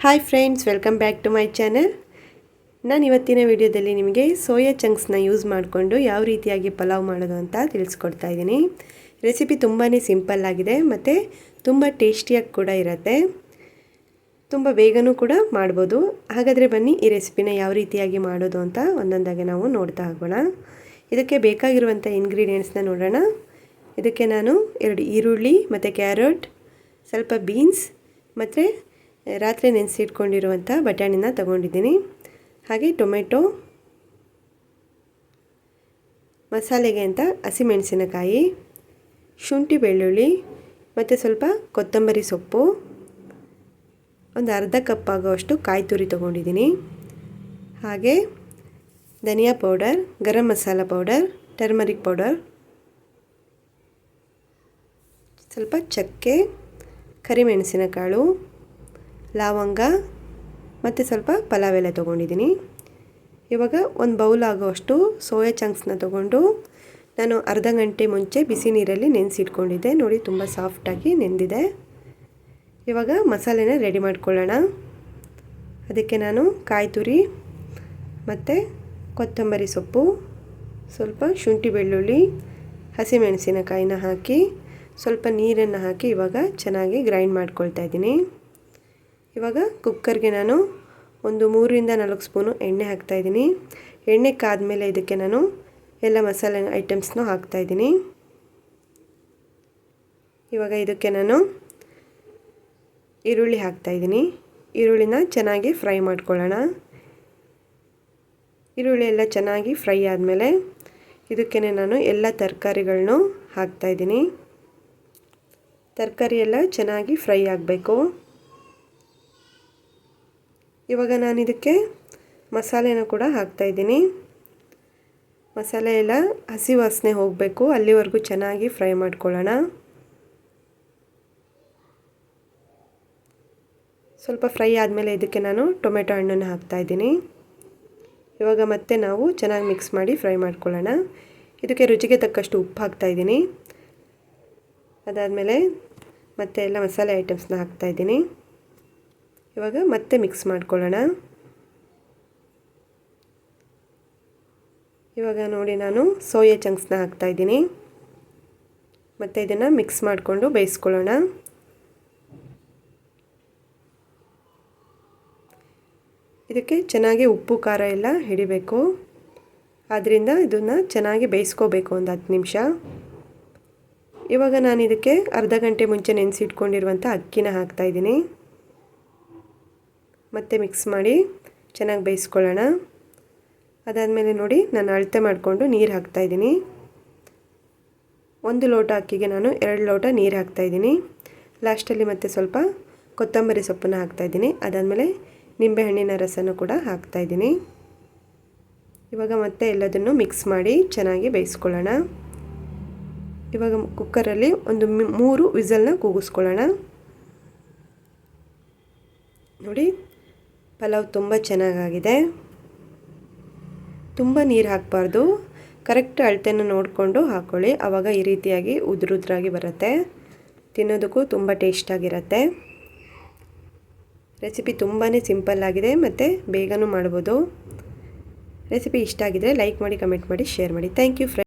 Hi friends, welcome back to my channel. ನಾನು ಇವತ್ತಿನ ವಿಡಿಯೋದಲ್ಲಿ ನಿಮಗೆ ಸೋಯಾ ಚಂಕ್ಸ್ನ ಯೂಸ್ ಮಾಡಿಕೊಂಡು ಯಾವ ರೀತಿಯಾಗಿ ಪಲಾವ್ ಮಾಡೋದು ಅಂತ ತಿಳಿಸ್ಕೊಡ್ತಾ ಇದ್ದೀನಿ. ರೆಸಿಪಿ ತುಂಬಾ ಸಿಂಪಲ್ ಆಗಿದೆ ಮತ್ತು ತುಂಬ ಟೇಸ್ಟಿಯಾಗಿ ಕೂಡ ಇರುತ್ತೆ. ತುಂಬ ಬೇಗನೂ ಕೂಡ ಮಾಡ್ಬೋದು. ಹಾಗಾದರೆ ಬನ್ನಿ ಈ ರೆಸಿಪಿನ ಯಾವ ರೀತಿಯಾಗಿ ಮಾಡೋದು ಅಂತ ಒಂದೊಂದಾಗಿ ನಾವು ನೋಡ್ತಾ ಹೋಗೋಣ. ಇದಕ್ಕೆ ಬೇಕಾಗಿರುವಂಥ ಇಂಗ್ರೀಡಿಯೆಂಟ್ಸ್ನ ನೋಡೋಣ. ಇದಕ್ಕೆ ನಾನು 2 ಈರುಳ್ಳಿ ಮತ್ತು ಕ್ಯಾರೆಟ್, ಸ್ವಲ್ಪ ಬೀನ್ಸ್ ಮತ್ತು ರಾತ್ರಿ ನೆನೆಸಿಟ್ಕೊಂಡಿರುವಂಥ ಬಟಾಣಿನ ತಗೊಂಡಿದ್ದೀನಿ. ಹಾಗೆ ಟೊಮೆಟೊ, ಮಸಾಲೆಗೆ ಅಂತ ಹಸಿಮೆಣಸಿನಕಾಯಿ, ಶುಂಠಿ ಬೆಳ್ಳುಳ್ಳಿ ಮತ್ತು ಸ್ವಲ್ಪ ಕೊತ್ತಂಬರಿ ಸೊಪ್ಪು, ಒಂದು ಅರ್ಧ ಕಪ್ ಆಗುವಷ್ಟು ಕಾಯಿ ತುರಿ ತೊಗೊಂಡಿದ್ದೀನಿ. ಹಾಗೆ ಧನಿಯಾ powder, garam masala powder, turmeric powder, ಸ್ವಲ್ಪ ಚಕ್ಕೆ, ಕರಿಮೆಣಸಿನಕಾಳು, ಲವಂಗ ಮತ್ತು ಸ್ವಲ್ಪ ಪಲಾವ್ ಎಲೆ ತೊಗೊಂಡಿದ್ದೀನಿ. ಇವಾಗ ಒಂದು ಬೌಲ್ ಆಗುವಷ್ಟು ಸೋಯಾ ಚಂಕ್ಸ್ನ ತೊಗೊಂಡು ನಾನು ಅರ್ಧ ಗಂಟೆ ಮುಂಚೆ ಬಿಸಿ ನೀರಲ್ಲಿ ನೆನೆಸಿಟ್ಕೊಂಡಿದ್ದೆ. ನೋಡಿ, ತುಂಬ ಸಾಫ್ಟಾಗಿ ನೆಂದಿದೆ. ಇವಾಗ ಮಸಾಲೆನ ರೆಡಿ ಮಾಡ್ಕೊಳ್ಳೋಣ. ಅದಕ್ಕೆ ನಾನು ಕಾಯಿ ತುರಿ ಮತ್ತು ಕೊತ್ತಂಬರಿ ಸೊಪ್ಪು, ಸ್ವಲ್ಪ ಶುಂಠಿ ಬೆಳ್ಳುಳ್ಳಿ, ಹಸಿಮೆಣಸಿನಕಾಯಿನ ಹಾಕಿ ಸ್ವಲ್ಪ ನೀರನ್ನು ಹಾಕಿ ಇವಾಗ ಚೆನ್ನಾಗಿ ಗ್ರೈಂಡ್ ಮಾಡ್ಕೊಳ್ತಾ ಇದ್ದೀನಿ. ಇವಾಗ ಕುಕ್ಕರ್ಗೆ ನಾನು ಒಂದು 3ರಿಂದ 4 ಸ್ಪೂನು ಎಣ್ಣೆ ಹಾಕ್ತಾಯಿದ್ದೀನಿ. ಎಣ್ಣೆ ಕಾದ್ಮೇಲೆ ಇದಕ್ಕೆ ನಾನು ಎಲ್ಲ ಮಸಾಲೆ ಐಟಮ್ಸ್ನೂ ಹಾಕ್ತಾಯಿದ್ದೀನಿ. ಇವಾಗ ಇದಕ್ಕೆ ನಾನು ಈರುಳ್ಳಿ ಹಾಕ್ತಾಯಿದ್ದೀನಿ. ಈರುಳ್ಳಿನ ಚೆನ್ನಾಗಿ ಫ್ರೈ ಮಾಡ್ಕೊಳ್ಳೋಣ. ಈರುಳ್ಳಿ ಎಲ್ಲ ಚೆನ್ನಾಗಿ ಫ್ರೈ ಆದಮೇಲೆ ಇದಕ್ಕೆ ನಾನು ಎಲ್ಲ ತರಕಾರಿಗಳನ್ನೂ ಹಾಕ್ತಾಯಿದ್ದೀನಿ. ತರಕಾರಿ ಎಲ್ಲ ಚೆನ್ನಾಗಿ ಫ್ರೈ ಆಗಬೇಕು. ಇವಾಗ ನಾನು ಇದಕ್ಕೆ ಮಸಾಲೆನ ಕೂಡ ಹಾಕ್ತಾಯಿದ್ದೀನಿ. ಮಸಾಲೆ ಎಲ್ಲ ಹಸಿ ವಾಸನೆ ಹೋಗಬೇಕು, ಅಲ್ಲಿವರೆಗೂ ಚೆನ್ನಾಗಿ ಫ್ರೈ ಮಾಡ್ಕೊಳ್ಳೋಣ. ಸ್ವಲ್ಪ ಫ್ರೈ ಆದಮೇಲೆ ಇದಕ್ಕೆ ನಾನು ಟೊಮೆಟೊ ಹಣ್ಣನ್ನು ಹಾಕ್ತಾಯಿದ್ದೀನಿ. ಇವಾಗ ಮತ್ತೆ ನಾವು ಚೆನ್ನಾಗಿ ಮಿಕ್ಸ್ ಮಾಡಿ ಫ್ರೈ ಮಾಡ್ಕೊಳ್ಳೋಣ. ಇದಕ್ಕೆ ರುಚಿಗೆ ತಕ್ಕಷ್ಟು ಉಪ್ಪು ಹಾಕ್ತಾಯಿದ್ದೀನಿ. ಅದಾದಮೇಲೆ ಮತ್ತೆ ಎಲ್ಲ ಮಸಾಲೆ ಐಟಮ್ಸ್ನ ಹಾಕ್ತಾಯಿದ್ದೀನಿ. ಇವಾಗ ಮತ್ತೆ ಮಿಕ್ಸ್ ಮಾಡ್ಕೊಳ್ಳೋಣ. ಇವಾಗ ನೋಡಿ, ನಾನು ಸೋಯಾ ಚಂಕ್ಸ್ನ ಹಾಕ್ತಾಯಿದ್ದೀನಿ. ಮತ್ತು ಇದನ್ನು ಮಿಕ್ಸ್ ಮಾಡಿಕೊಂಡು ಬೇಯಿಸ್ಕೊಳ್ಳೋಣ. ಇದಕ್ಕೆ ಚೆನ್ನಾಗಿ ಉಪ್ಪು ಖಾರ ಎಲ್ಲ ಹಿಡಿಬೇಕು. ಆದ್ದರಿಂದ ಇದನ್ನು ಚೆನ್ನಾಗಿ ಬೇಯಿಸ್ಕೋಬೇಕು ಒಂದು 10 ನಿಮಿಷ. ಇವಾಗ ನಾನು ಇದಕ್ಕೆ ಅರ್ಧ ಗಂಟೆ ಮುಂಚೆ ನೆನೆಸಿಟ್ಕೊಂಡಿರುವಂಥ ಅಕ್ಕಿನ ಹಾಕ್ತಾಯಿದ್ದೀನಿ. ಮತ್ತೆ ಮಿಕ್ಸ್ ಮಾಡಿ ಚೆನ್ನಾಗಿ ಬೇಯಿಸ್ಕೊಳ್ಳೋಣ. ಅದಾದಮೇಲೆ ನೋಡಿ, ನಾನು ಅಳತೆ ಮಾಡಿಕೊಂಡು ನೀರು ಹಾಕ್ತಾಯಿದ್ದೀನಿ. 1 ಲೋಟ ಅಕ್ಕಿಗೆ ನಾನು 2 ಲೋಟ ನೀರು ಹಾಕ್ತಾಯಿದ್ದೀನಿ. ಲಾಸ್ಟಲ್ಲಿ ಮತ್ತೆ ಸ್ವಲ್ಪ ಕೊತ್ತಂಬರಿ ಸೊಪ್ಪನ್ನು ಹಾಕ್ತಾಯಿದ್ದೀನಿ. ಅದಾದಮೇಲೆ ನಿಂಬೆಹಣ್ಣಿನ ರಸನೂ ಕೂಡ ಹಾಕ್ತಾಯಿದ್ದೀನಿ. ಇವಾಗ ಮತ್ತೆ ಎಲ್ಲದನ್ನು ಮಿಕ್ಸ್ ಮಾಡಿ ಚೆನ್ನಾಗಿ ಬೇಯಿಸ್ಕೊಳ್ಳೋಣ. ಇವಾಗ ಕುಕ್ಕರಲ್ಲಿ ಒಂದು 3 ವಿಸಲ್ನ ಕೂಗಿಸ್ಕೊಳ್ಳೋಣ. ನೋಡಿ, ಪಲಾವ್ ತುಂಬ ಚೆನ್ನಾಗಾಗಿದೆ. ತುಂಬ ನೀರು ಹಾಕಬಾರ್ದು, ಕರೆಕ್ಟ್ ಅಳತೆನ ನೋಡಿಕೊಂಡು ಹಾಕ್ಕೊಳ್ಳಿ. ಆವಾಗ ಈ ರೀತಿಯಾಗಿ ಉದುರಾಗಿ ಬರುತ್ತೆ. ತಿನ್ನೋದಕ್ಕೂ ತುಂಬ ಟೇಸ್ಟಾಗಿರುತ್ತೆ. ರೆಸಿಪಿ ತುಂಬಾ ಸಿಂಪಲ್ ಆಗಿದೆ ಮತ್ತು ಬೇಗನೂ ಮಾಡ್ಬೋದು. ರೆಸಿಪಿ ಇಷ್ಟ ಆಗಿದರೆ ಲೈಕ್ ಮಾಡಿ, ಕಮೆಂಟ್ ಮಾಡಿ, ಶೇರ್ ಮಾಡಿ. Thank you friends.